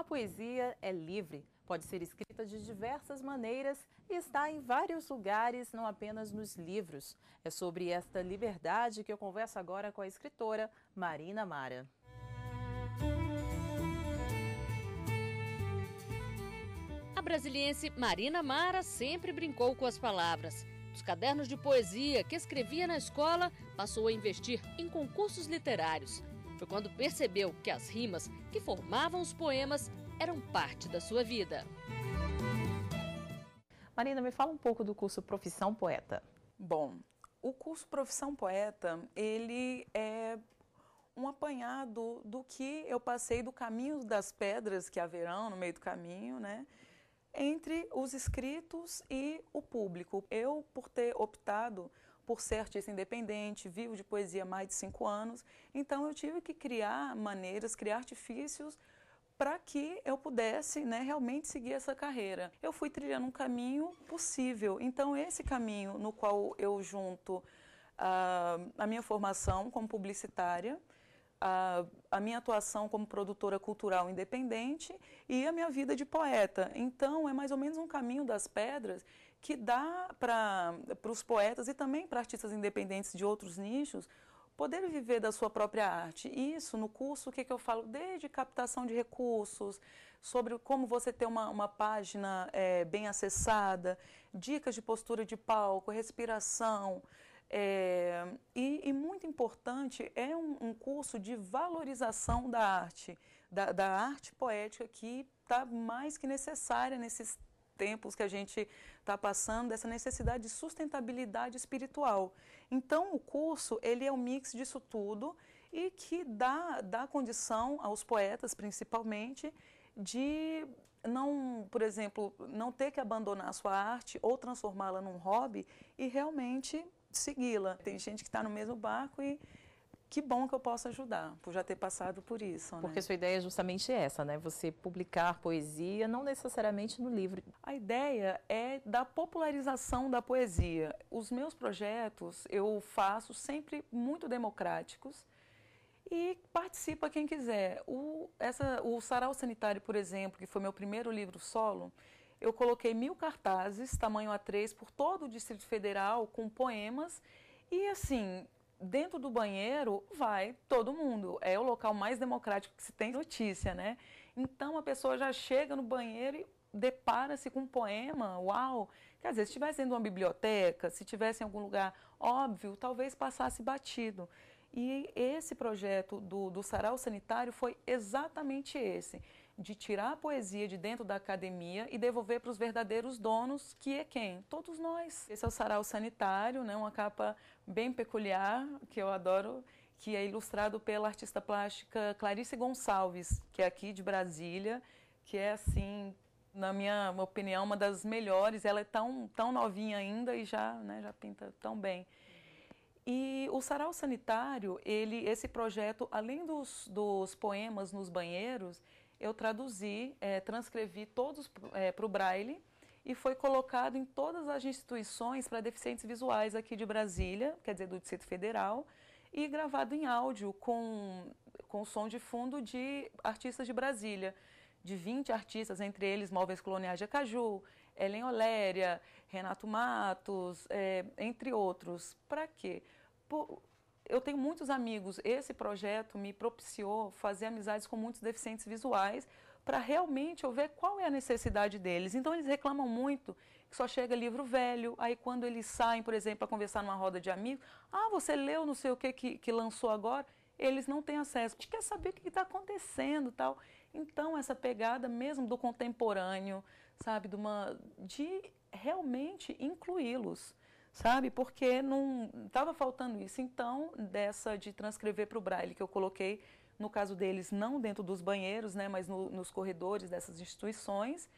poesia é livre, pode ser escrita de diversas maneiras e está em vários lugares, não apenas nos livros. É sobre esta liberdade que eu converso agora com a escritora Marina Mara. A brasiliense Marina Mara sempre brincou com as palavras. Dos cadernos de poesia que escrevia na escola, passou a investir em concursos literários. Foi quando percebeu que as rimas que formavam os poemas eram parte da sua vida. Marina, me fala um pouco do curso Profissão Poeta. Bom, o curso Profissão Poeta, ele é um apanhado do que eu passei do caminho das pedras que haverão no meio do caminho, né? Entre os escritos e o público. Eu, por ter optado por ser artista independente, vivo de poesia há mais de 5 anos, então eu tive que criar maneiras, criar artifícios para que eu pudesse, né, realmente seguir essa carreira. Eu fui trilhando um caminho possível, então esse caminho no qual eu junto a minha formação como publicitária, a minha atuação como produtora cultural independente e a minha vida de poeta. Então, é mais ou menos um caminho das pedras que dá para os poetas e também para artistas independentes de outros nichos poder viver da sua própria arte. Isso, no curso, o que eu falo? Desde captação de recursos, sobre como você ter uma página bem acessada, dicas de postura de palco, respiração. E muito importante, é um curso de valorização da arte, da arte poética que está mais que necessária nesses tempos que a gente está passando, dessa necessidade de sustentabilidade espiritual. Então o curso, ele é um mix disso tudo e que dá condição aos poetas, principalmente, de não, por exemplo, não ter que abandonar a sua arte ou transformá-la num hobby e realmente segui-la. Tem gente que está no mesmo barco e que bom que eu posso ajudar, por já ter passado por isso. Porque sua ideia é justamente essa, né? Você publicar poesia, não necessariamente no livro. A ideia é da popularização da poesia. Os meus projetos eu faço sempre muito democráticos e participa quem quiser. O Sarau Sanitário, por exemplo, que foi meu primeiro livro solo, eu coloquei 1000 cartazes, tamanho A3, por todo o Distrito Federal, com poemas. E assim, dentro do banheiro vai todo mundo. É o local mais democrático que se tem notícia, né? Então a pessoa já chega no banheiro e depara-se com um poema, uau! Quer dizer, se estivesse dentro de uma biblioteca, se estivesse em algum lugar óbvio, talvez passasse batido. E esse projeto do Sarau Sanitário foi exatamente esse, de tirar a poesia de dentro da academia e devolver para os verdadeiros donos, que é quem? Todos nós. Esse é o Sarau Sanitário, né, uma capa bem peculiar, que eu adoro, que é ilustrado pela artista plástica Clarice Gonçalves, que é aqui de Brasília, que é assim, na minha opinião, uma das melhores. Ela é tão novinha ainda e já pinta tão bem. E o Sarau Sanitário, esse projeto, além dos poemas nos banheiros, eu traduzi, transcrevi todos para o Braille e foi colocado em todas as instituições para deficientes visuais aqui de Brasília, quer dizer, do Distrito Federal, e gravado em áudio com som de fundo de artistas de Brasília, de 20 artistas, entre eles Móveis Coloniais de Acaju, Helen Oléria, Renato Matos, entre outros. Para quê? Eu tenho muitos amigos. Esse projeto me propiciou fazer amizades com muitos deficientes visuais para realmente eu ver qual é a necessidade deles. Então eles reclamam muito que só chega livro velho, aí quando eles saem, por exemplo, para conversar numa roda de amigos, você leu não sei o que lançou agora? Eles não têm acesso. A gente quer saber o que está acontecendo, tal. Então essa pegada mesmo do contemporâneo, sabe, de realmente incluí-los, sabe, porque não estava faltando isso. Então, dessa de transcrever para o Braille, que eu coloquei, no caso deles, não dentro dos banheiros, né, mas nos corredores dessas instituições.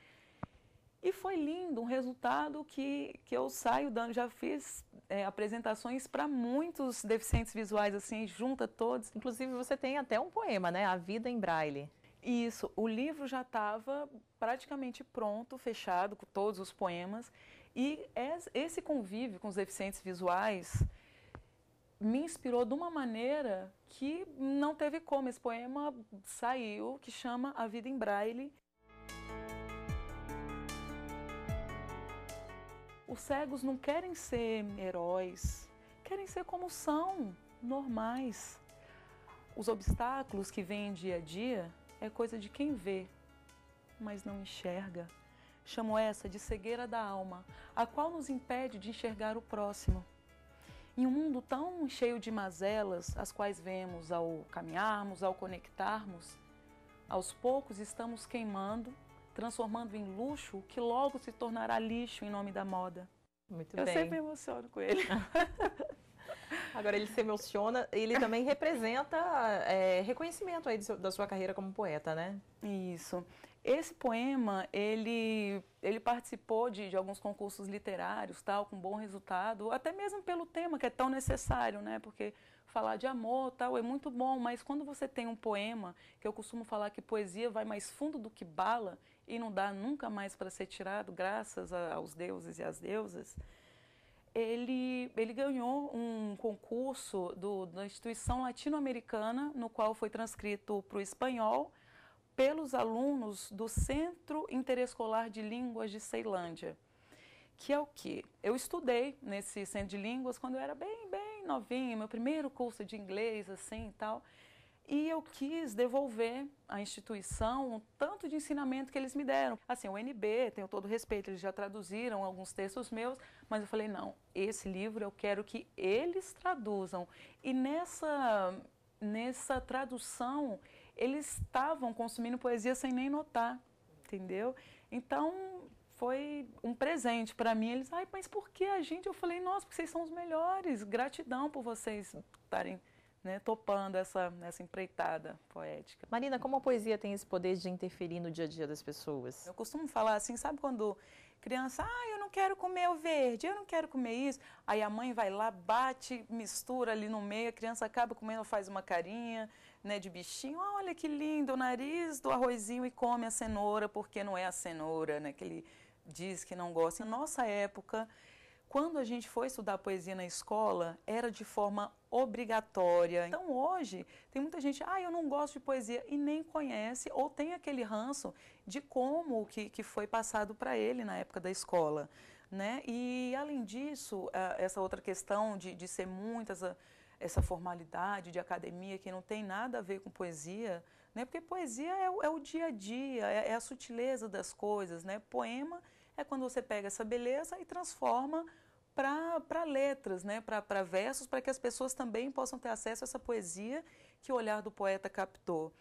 E foi lindo, um resultado que eu saio dando. Já fiz apresentações para muitos deficientes visuais, assim, junta todos. Inclusive, você tem até um poema, né? A Vida em Braille. Isso, o livro já estava praticamente pronto, fechado, com todos os poemas. E esse convívio com os deficientes visuais me inspirou de uma maneira que não teve como. Esse poema saiu, que chama A Vida em Braille. Os cegos não querem ser heróis, querem ser como são, normais. Os obstáculos que vêm dia a dia é coisa de quem vê, mas não enxerga. Chamo essa de cegueira da alma, a qual nos impede de enxergar o próximo. Em um mundo tão cheio de mazelas, as quais vemos ao caminharmos, ao conectarmos, aos poucos estamos queimando, transformando em luxo o que logo se tornará lixo em nome da moda. Muito Eu bem. sempre me emociono com ele. Agora ele se emociona, ele também representa reconhecimento aí da sua carreira como poeta, né? Isso. Esse poema, ele participou de alguns concursos literários, tal, com bom resultado, até mesmo pelo tema que é tão necessário, né? Porque falar de amor, tal, é muito bom, mas quando você tem um poema, que eu costumo falar que poesia vai mais fundo do que bala e não dá nunca mais para ser tirado, graças aos deuses e às deusas, ele ganhou um concurso da instituição latino-americana, no qual foi transcrito para o espanhol, pelos alunos do Centro Interescolar de Línguas de Ceilândia, que é o quê? Eu estudei nesse centro de línguas quando eu era bem novinha, meu primeiro curso de inglês, assim e tal, e eu quis devolver à instituição o tanto de ensinamento que eles me deram. Assim, o NB, tenho todo respeito, eles já traduziram alguns textos meus, mas eu falei, não, esse livro eu quero que eles traduzam. E nessa tradução, eles estavam consumindo poesia sem nem notar, entendeu? Então, foi um presente para mim. Eles, mas por que a gente? Eu falei, nossa, porque vocês são os melhores. Gratidão por vocês estarem, né, topando essa empreitada poética. Marina, como a poesia tem esse poder de interferir no dia a dia das pessoas? Eu costumo falar assim, sabe quando criança, eu não quero comer o verde, eu não quero comer isso. Aí a mãe vai lá, bate, mistura ali no meio, a criança acaba comendo, faz uma carinha, né, de bichinho. Olha que lindo, o nariz do arrozinho e come a cenoura, porque não é a cenoura, né, que ele diz que não gosta. Na nossa época, quando a gente foi estudar poesia na escola, era de forma obrigatória. Então hoje, tem muita gente, eu não gosto de poesia, e nem conhece, ou tem aquele ranço de como que foi passado para ele na época da escola, né? E além disso, essa outra questão de ser essa formalidade de academia que não tem nada a ver com poesia, né? Porque poesia é o dia a dia, é a sutileza das coisas, né? Poema é quando você pega essa beleza e transforma para letras, né? Para versos, para que as pessoas também possam ter acesso a essa poesia que o olhar do poeta captou.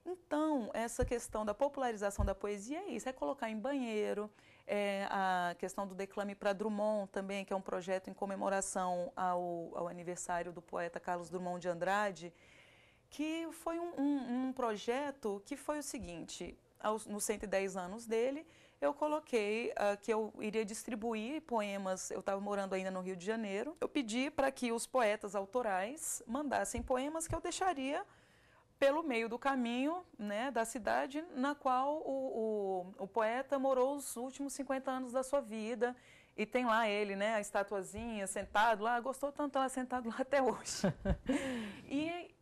Então, essa questão da popularização da poesia é isso, é colocar em banheiro, a questão do Declame para Drummond também, que é um projeto em comemoração ao aniversário do poeta Carlos Drummond de Andrade, que foi um projeto que foi o seguinte, nos 110 anos dele, eu coloquei que eu iria distribuir poemas, eu estava morando ainda no Rio de Janeiro, eu pedi para que os poetas autorais mandassem poemas que eu deixaria pelo meio do caminho, né, da cidade na qual o poeta morou os últimos 50 anos da sua vida, e tem lá ele, né, a estatuazinha, sentado lá, gostou tanto lá, sentado lá até hoje. E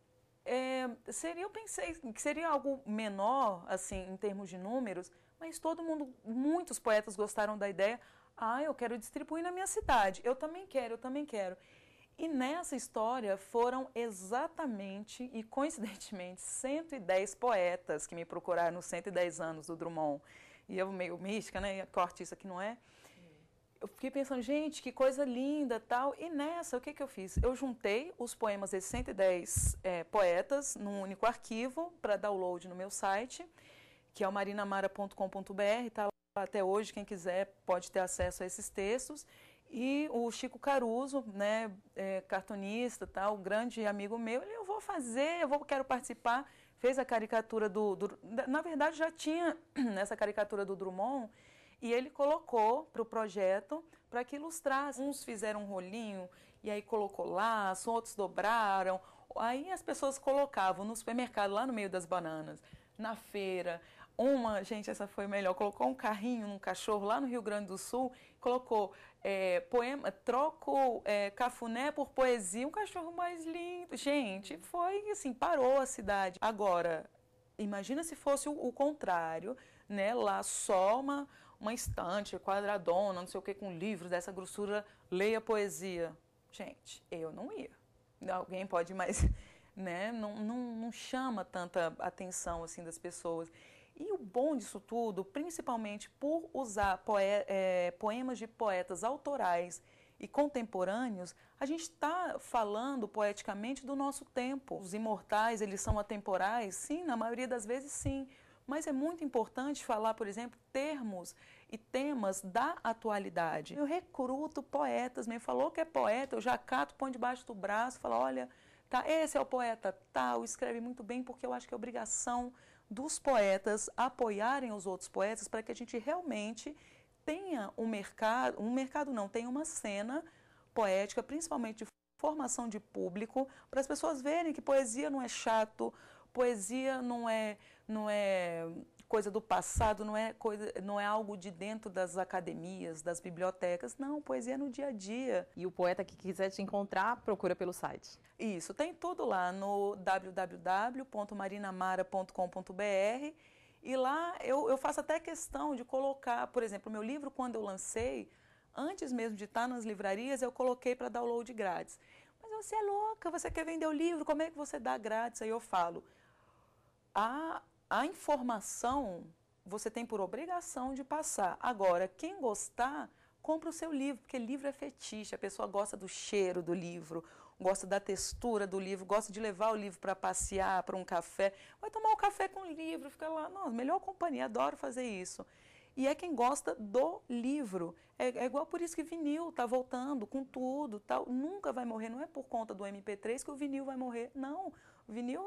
eu pensei que seria algo menor, assim, em termos de números, mas muitos poetas gostaram da ideia. Eu quero distribuir na minha cidade, eu também quero. E nessa história foram exatamente e coincidentemente 110 poetas que me procuraram nos 110 anos do Drummond. E eu meio mística, né, que o artista que não é. Eu fiquei pensando, gente, que coisa linda, tal. E nessa, o que eu fiz? Eu juntei os poemas desses 110 poetas num único arquivo para download no meu site, que é o marinamara.com.br, está lá até hoje, quem quiser pode ter acesso a esses textos. E o Chico Caruso, né, cartunista, tal, grande amigo meu, ele, quero participar, fez a caricatura na verdade já tinha essa caricatura do Drummond, e ele colocou para o projeto para que ilustrasse. Uns fizeram um rolinho, e aí colocou laço, outros dobraram, aí as pessoas colocavam no supermercado, lá no meio das bananas, na feira, Gente, essa foi melhor, colocou um carrinho num cachorro lá no Rio Grande do Sul, colocou troco cafuné por poesia, um cachorro mais lindo. Gente, foi assim, parou a cidade. Agora, imagina se fosse o contrário, né? Lá só uma estante quadradona, não sei o que, com livros dessa grossura, leia poesia. Gente, eu não ia. Alguém pode, mas né, não chama tanta atenção assim das pessoas. E o bom disso tudo, principalmente por usar poemas de poetas autorais e contemporâneos, a gente está falando poeticamente do nosso tempo. Os imortais, eles são atemporais? Sim, na maioria das vezes sim. Mas é muito importante falar, por exemplo, termos e temas da atualidade. Eu recruto poetas, me falou que é poeta, eu já cato, põe debaixo do braço, falo, olha, tá, esse é o poeta tal, escreve muito bem, porque eu acho que é obrigação dos poetas apoiarem os outros poetas para que a gente realmente tenha tenha uma cena poética, principalmente de formação de público, para as pessoas verem que poesia não é chato, poesia não é coisa do passado, não é algo de dentro das academias, das bibliotecas. Não, poesia é no dia a dia. E o poeta que quiser te encontrar, procura pelo site. Isso, tem tudo lá no www.marinamara.com.br e lá eu faço até questão de colocar, por exemplo, o meu livro, quando eu lancei, antes mesmo de estar nas livrarias, eu coloquei para download grátis. Mas você é louca, você quer vender o livro, como é que você dá grátis? Aí eu falo, a informação você tem por obrigação de passar. Agora, quem gostar, compra o seu livro, porque livro é fetiche, a pessoa gosta do cheiro do livro, gosta da textura do livro, gosta de levar o livro para passear, para um café, vai tomar um café com o livro, fica lá, nossa, melhor companhia, adoro fazer isso. E é quem gosta do livro. É igual por isso que vinil está voltando com tudo, tal. Nunca vai morrer, não é por conta do MP3 que o vinil vai morrer, não. O vinil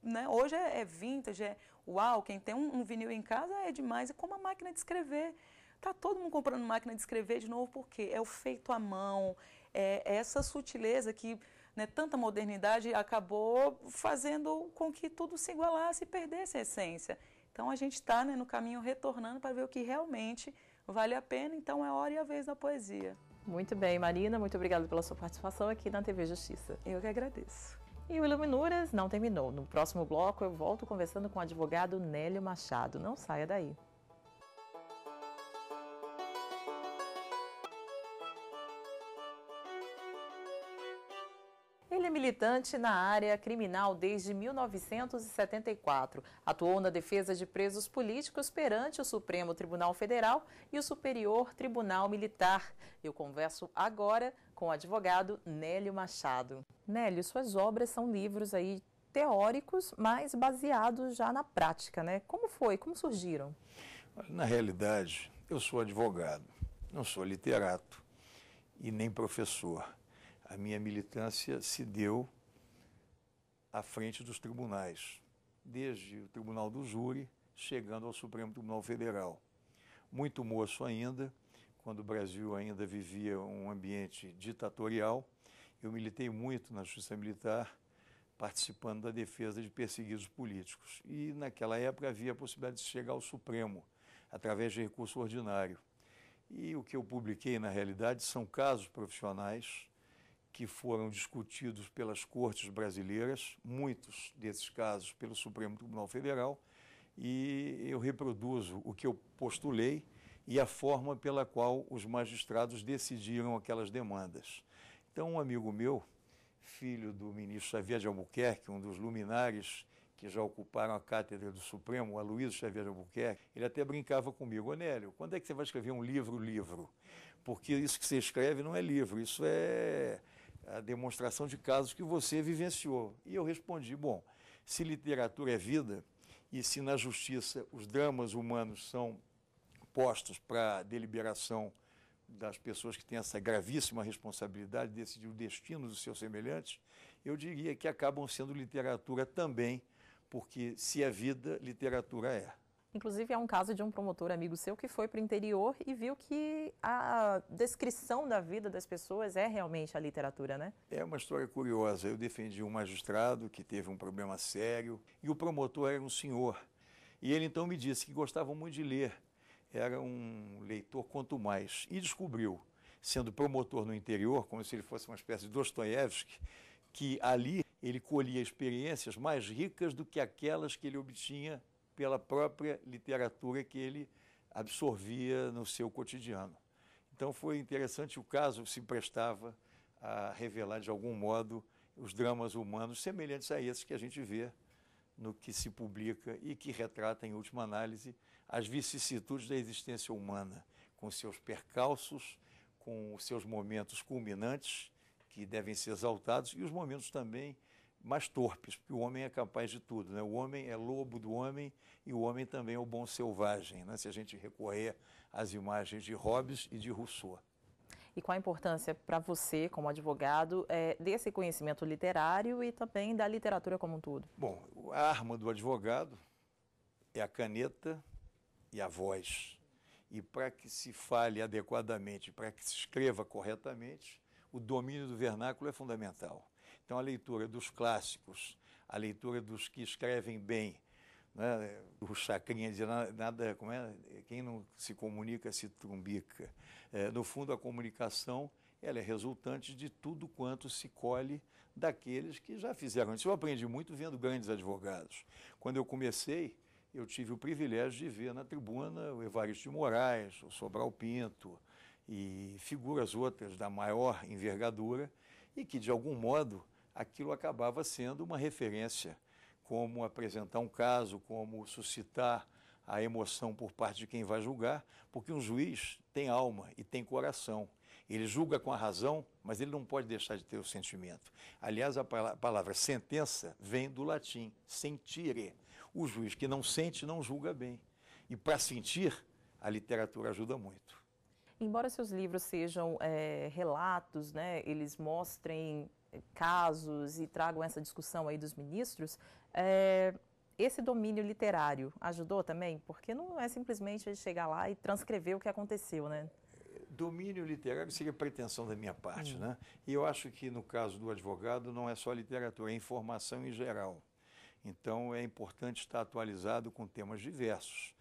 né, hoje é vintage, uau, quem tem um vinil em casa é demais, é como a máquina de escrever. Está todo mundo comprando máquina de escrever de novo, porque é o feito à mão, é essa sutileza que, né, tanta modernidade acabou fazendo com que tudo se igualasse e perdesse a essência. Então a gente está, né, no caminho retornando para ver o que realmente vale a pena, então é hora e a vez da poesia. Muito bem, Marina, muito obrigada pela sua participação aqui na TV Justiça. Eu que agradeço. E o Iluminuras não terminou. No próximo bloco eu volto conversando com o advogado Nélio Machado. Não saia daí. Ele é militante na área criminal desde 1974. Atuou na defesa de presos políticos perante o Supremo Tribunal Federal e o Superior Tribunal Militar. Eu converso agora com o advogado Nélio Machado. Nélio, suas obras são livros aí teóricos, mas baseados já na prática, né? Como foi? Como surgiram? Na realidade, eu sou advogado, não sou literato e nem professor. A minha militância se deu à frente dos tribunais, desde o Tribunal do Júri, chegando ao Supremo Tribunal Federal. Muito moço ainda, quando o Brasil ainda vivia um ambiente ditatorial, eu militei muito na Justiça Militar, participando da defesa de perseguidos políticos. E naquela época havia a possibilidade de chegar ao Supremo, através de recurso ordinário. E o que eu publiquei, na realidade, são casos profissionais que foram discutidos pelas cortes brasileiras, muitos desses casos pelo Supremo Tribunal Federal, e eu reproduzo o que eu postulei e a forma pela qual os magistrados decidiram aquelas demandas. Então, um amigo meu, filho do ministro Xavier de Albuquerque, um dos luminares que já ocuparam a cátedra do Supremo, o Aloysio Xavier de Albuquerque, ele até brincava comigo, Nélio, quando é que você vai escrever um livro? Porque isso que você escreve não é livro, isso é a demonstração de casos que você vivenciou. E eu respondi, bom, se literatura é vida e se na justiça os dramas humanos são postos para deliberação das pessoas que têm essa gravíssima responsabilidade de decidir o destino dos seus semelhantes, eu diria que acabam sendo literatura também, porque se é vida, literatura é. Inclusive, há um caso de um promotor amigo seu que foi para o interior e viu que a descrição da vida das pessoas é realmente a literatura, né? É uma história curiosa. Eu defendi um magistrado que teve um problema sério e o promotor era um senhor. E ele então me disse que gostava muito de ler, era um leitor quanto mais, e descobriu, sendo promotor no interior, como se ele fosse uma espécie de Dostoiévski, que ali ele colhia experiências mais ricas do que aquelas que ele obtinha pela própria literatura que ele absorvia no seu cotidiano. Então foi interessante, o caso se prestava a revelar de algum modo os dramas humanos semelhantes a esses que a gente vê no que se publica e que retrata, em última análise, as vicissitudes da existência humana, com seus percalços, com os seus momentos culminantes, que devem ser exaltados, e os momentos também mais torpes, porque o homem é capaz de tudo, né? O homem é lobo do homem e o homem também é o bom selvagem, né? Se a gente recorrer às imagens de Hobbes e de Rousseau. E qual a importância para você, como advogado, desse conhecimento literário e também da literatura como um todo? Bom, a arma do advogado é a caneta e a voz. E para que se fale adequadamente, para que se escreva corretamente, o domínio do vernáculo é fundamental. Então, a leitura dos clássicos, a leitura dos que escrevem bem, né? O Chacrinha diz, nada, como é? Quem não se comunica se trumbica. No fundo, a comunicação ela é resultante de tudo quanto se colhe daqueles que já fizeram isso. Eu aprendi muito vendo grandes advogados. Quando eu comecei, eu tive o privilégio de ver na tribuna o Evaristo de Moraes, o Sobral Pinto e figuras outras da maior envergadura e que, de algum modo, aquilo acabava sendo uma referência, como apresentar um caso, como suscitar a emoção por parte de quem vai julgar, porque um juiz tem alma e tem coração. Ele julga com a razão, mas ele não pode deixar de ter o sentimento. Aliás, a palavra sentença vem do latim, sentire. O juiz que não sente não julga bem. E para sentir, a literatura ajuda muito. Embora seus livros sejam relatos, né, eles mostrem casos e tragam essa discussão aí dos ministros, esse domínio literário ajudou também? Porque não é simplesmente a gente chegar lá e transcrever o que aconteceu, né? Domínio literário seria pretensão da minha parte, né? E eu acho que no caso do advogado não é só literatura, é informação em geral. Então é importante estar atualizado com temas diversos,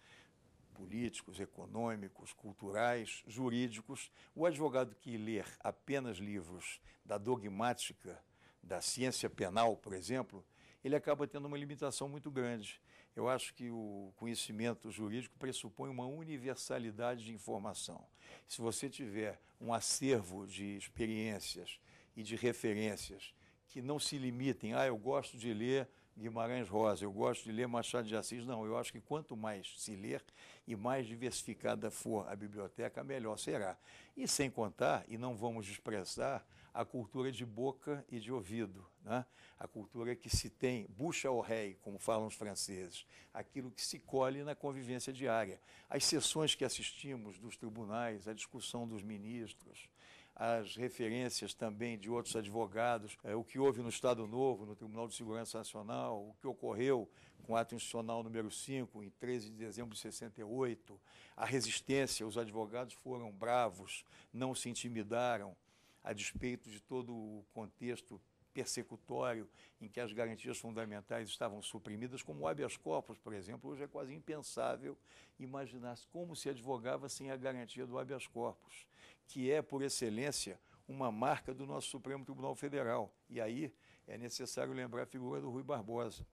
políticos, econômicos, culturais, jurídicos. O advogado que ler apenas livros da dogmática, da ciência penal, por exemplo, ele acaba tendo uma limitação muito grande. Eu acho que o conhecimento jurídico pressupõe uma universalidade de informação. Se você tiver um acervo de experiências e de referências que não se limitem, eu gosto de ler Guimarães Rosa, eu gosto de ler Machado de Assis. Não, eu acho que quanto mais se ler e mais diversificada for a biblioteca, melhor será. E sem contar, e não vamos desprezar, a cultura de boca e de ouvido, né? A cultura que se tem, bouche à oreille, como falam os franceses, aquilo que se colhe na convivência diária. As sessões que assistimos dos tribunais, a discussão dos ministros, as referências também de outros advogados, o que houve no Estado Novo, no Tribunal de Segurança Nacional, o que ocorreu com o ato institucional número 5, em 13 de dezembro de 68, a resistência, os advogados foram bravos, não se intimidaram, a despeito de todo o contexto persecutório em que as garantias fundamentais estavam suprimidas, como o habeas corpus, por exemplo. Hoje é quase impensável imaginar como se advogava sem a garantia do habeas corpus, que é, por excelência, uma marca do nosso Supremo Tribunal Federal. E aí é necessário lembrar a figura do Rui Barbosa,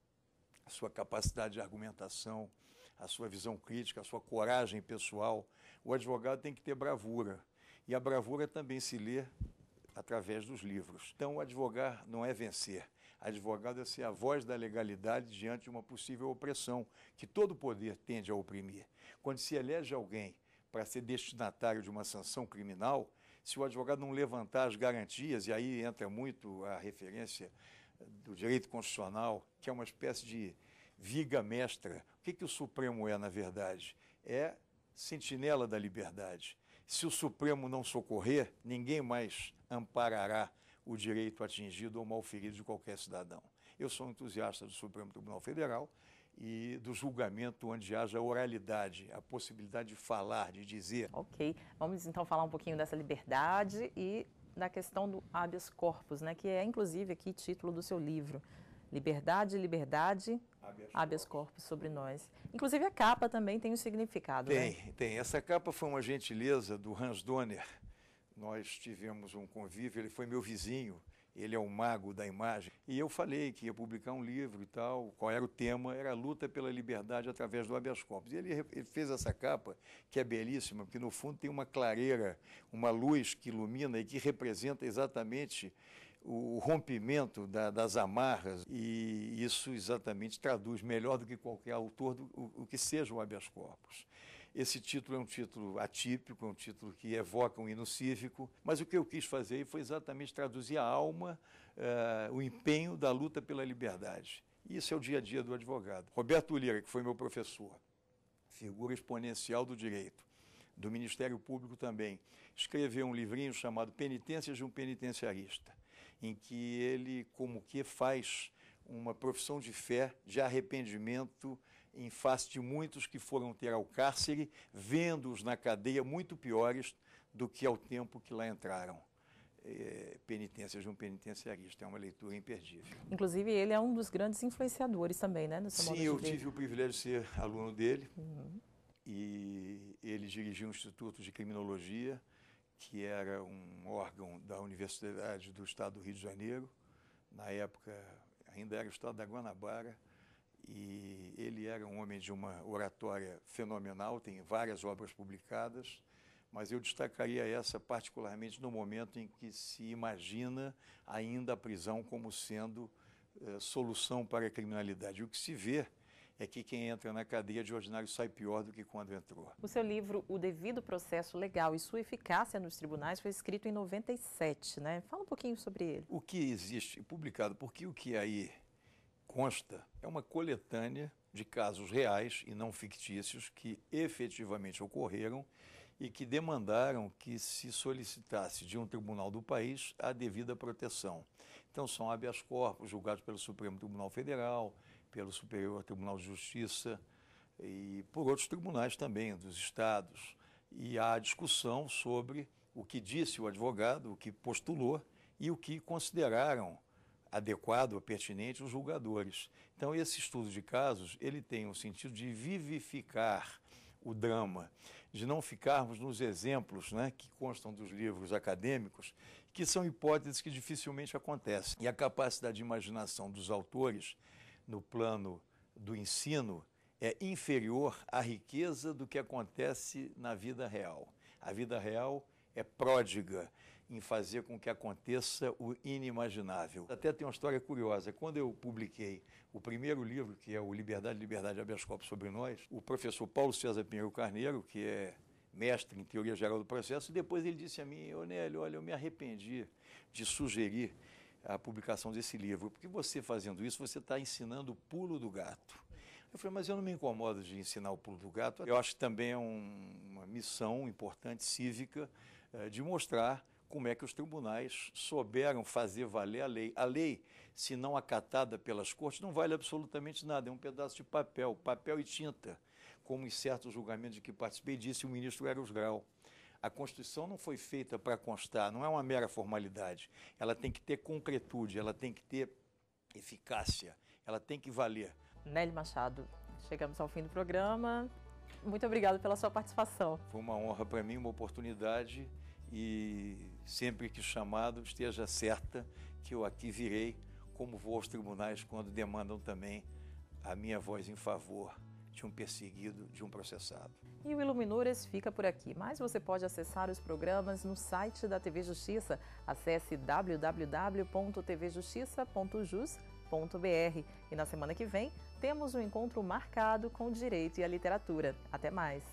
a sua capacidade de argumentação, a sua visão crítica, a sua coragem pessoal. O advogado tem que ter bravura, e a bravura também se lê através dos livros. Então, advogar não é vencer. Advogado é ser a voz da legalidade diante de uma possível opressão, que todo poder tende a oprimir. Quando se elege alguém para ser destinatário de uma sanção criminal, se o advogado não levantar as garantias, e aí entra muito a referência do direito constitucional, que é uma espécie de viga mestra. O que o Supremo é, na verdade? É sentinela da liberdade. Se o Supremo não socorrer, ninguém mais amparará o direito atingido ou malferido de qualquer cidadão. Eu sou entusiasta do Supremo Tribunal Federal e do julgamento onde haja oralidade, a possibilidade de falar, de dizer. Ok, vamos então falar um pouquinho dessa liberdade e da questão do habeas corpus, né, que é inclusive aqui título do seu livro. Liberdade, liberdade, habeas corpus sobre nós. Inclusive a capa também tem um significado, né? Tem. Essa capa foi uma gentileza do Hans Donner. Nós tivemos um convívio, ele foi meu vizinho, ele é o mago da imagem. E eu falei que ia publicar um livro e tal, qual era o tema? Era a luta pela liberdade através do habeas corpus. E ele fez essa capa, que é belíssima, porque no fundo tem uma clareira, uma luz que ilumina e que representa exatamente o rompimento das amarras, e isso exatamente traduz melhor do que qualquer autor o que seja o habeas corpus. Esse título é um título atípico, é um título que evoca um hino cívico, mas o que eu quis fazer foi exatamente traduzir a alma, o empenho da luta pela liberdade. E isso é o dia a dia do advogado. Roberto Lira, que foi meu professor, figura exponencial do direito, do Ministério Público também, escreveu um livrinho chamado Penitências de um Penitenciarista, em que ele como que faz uma profissão de fé, de arrependimento em face de muitos que foram ter ao cárcere, vendo-os na cadeia muito piores do que ao tempo que lá entraram. Penitências de um Penitenciarista, é uma leitura imperdível. Inclusive ele é um dos grandes influenciadores também, né? Sim, eu tive o privilégio de ser aluno dele, e ele dirigia um Instituto de Criminologia, que era um órgão da Universidade do Estado do Rio de Janeiro, na época ainda era o Estado da Guanabara, e ele era um homem de uma oratória fenomenal, tem várias obras publicadas, mas eu destacaria essa particularmente no momento em que se imagina ainda a prisão como sendo solução para a criminalidade. O que se vê é que quem entra na cadeia de ordinário sai pior do que quando entrou. O seu livro, O Devido Processo Legal e Sua Eficácia nos Tribunais, foi escrito em 97, né? Fala um pouquinho sobre ele. O que existe publicado, porque o que aí consta é uma coletânea de casos reais e não fictícios que efetivamente ocorreram e que demandaram que se solicitasse de um tribunal do país a devida proteção. Então são habeas corpus julgados pelo Supremo Tribunal Federal, pelo Superior Tribunal de Justiça e por outros tribunais também, dos estados. E há discussão sobre o que disse o advogado, o que postulou e o que consideraram adequado ou pertinente os julgadores. Então, esse estudo de casos, ele tem o sentido de vivificar o drama, de não ficarmos nos exemplos, né, que constam dos livros acadêmicos, que são hipóteses que dificilmente acontecem. E a capacidade de imaginação dos autores no plano do ensino é inferior à riqueza do que acontece na vida real. A vida real é pródiga em fazer com que aconteça o inimaginável. Até tem uma história curiosa. Quando eu publiquei o primeiro livro, que é o Liberdade, Liberdade, Habeas Corpus sobre nós, o professor Paulo César Pinheiro Carneiro, que é mestre em Teoria Geral do Processo, depois ele disse a mim: Nélio, olha, eu me arrependi de sugerir a publicação desse livro, porque você fazendo isso, você está ensinando o pulo do gato. Eu falei, mas eu não me incomodo de ensinar o pulo do gato. Eu acho que também é uma missão importante, cívica, de mostrar como é que os tribunais souberam fazer valer a lei. A lei, se não acatada pelas cortes, não vale absolutamente nada, é um pedaço de papel, papel e tinta, como em certos julgamentos de que participei, disse o ministro Eros Grau. A Constituição não foi feita para constar, não é uma mera formalidade. Ela tem que ter concretude, ela tem que ter eficácia, ela tem que valer. Nélio Machado, chegamos ao fim do programa. Muito obrigado pela sua participação. Foi uma honra para mim, uma oportunidade, e sempre que chamado, esteja certa que eu aqui virei, como vou aos tribunais quando demandam também a minha voz em favor de um perseguido, de um processado. E o Iluminures fica por aqui, mas você pode acessar os programas no site da TV Justiça. Acesse www.tvjustiça.jus.br. E na semana que vem temos um encontro marcado com o direito e a literatura. Até mais!